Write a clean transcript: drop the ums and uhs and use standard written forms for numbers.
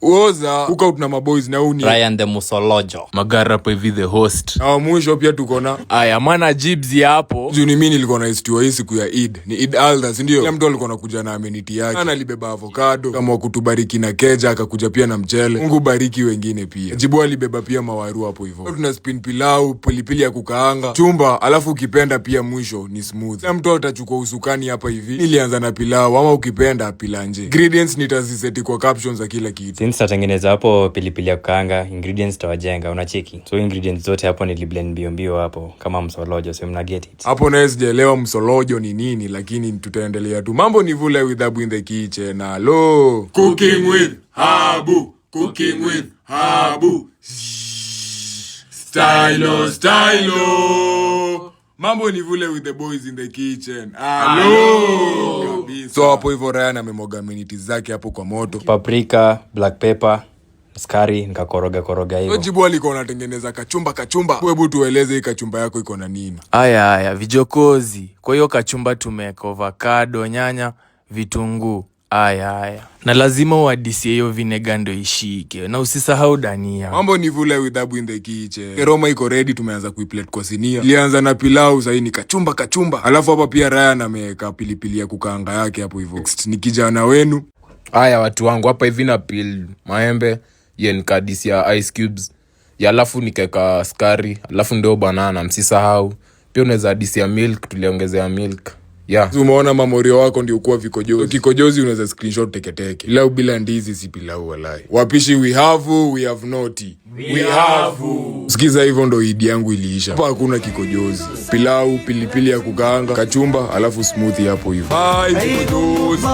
Uoza, Cookout na maboys na uni Ryan the Musolojo. Magara po hivi the host. Na mwisho pia tuko na Aya mana Jibs hapo. Juni mimi nilikuwa na istiwa hii siku ya Eid. Ni Eid al-Adha, ndio? Kila mtu alikuwa anakuja na amenity yake. Ana alibeba avocado, kama kutubariki na keja, akakuja pia na mchele. Mungu bariki wengine pia. Jibu alibeba pia mawaru hapo hivyo. Tuna spin pilau, pilipili ya kukaanga, chumba, alafu ukipenda pia mwisho ni smooth. Kila mtu atachukua usukani hapa hivi. Nilianza na pilau, ama ukipenda pilanje. Ingredients nitaziseti kwa captions za kila kitu. Since tatengeneza hapo pilipili ya kukaanga, ingredients tawajenga, unacheki. So ingredients zote hapo niliblend mbio hapo kama msolojo, so mna get it. Hapo na sijaelewa msolojo ni nini, lakini tutaendelea tu. Mambo ni vule with Habu in the kitchen. Hello. Cooking with Habu. Cooking with Habu. Stylo. Mambo ni vule with the boys in the kitchen. Hello. So hapo hivyo Ryan amemoga miniti zake hapo kwa moto. Paprika, black pepper, skari, nikakoroga hivyo. Jibu alikuwa anatengeneza kachumba. Hebu tueleze hii kachumba yako iko na nini? Aya vijokozi. Kwa hiyo kachumba tumeweka avocado, nyanya, vitunguu. Aya. Na lazima uadisie hiyo vinega ndo ishike. Na usisahau dania. Mambo ni vule with Habu in the kitchen. Roma iko ready, tumeanza kuiplate kwa sinia. Ilianza na pilau, sasa ni kachumba. Alafu hapa pia Ryan ameweka pilipili ya kukaanga yake hapo hivyo. Ni kijana wenu. Aya watu wangu hapa hivi na peel maembe, yen kadisi ya ice cubes. Ya alafu nikeka skari, alafu ndio banana, msisahau. Pia unaweza adisia milk, tuliongezea milk. Yeah. Umeona mamorio wako ndio kuwa vikojozi. Kikojozi unaweza screenshot teke. Pilau bila ndizi si pilau walai. Wapishi we have not. We have. Sikiza hivyo ndo Eid yangu iliisha. Hapa hakuna kikojozi. Pilau, pilipili ya kukaanga, kachumba, alafu smoothie hapo hivyo. Bye kikojozi.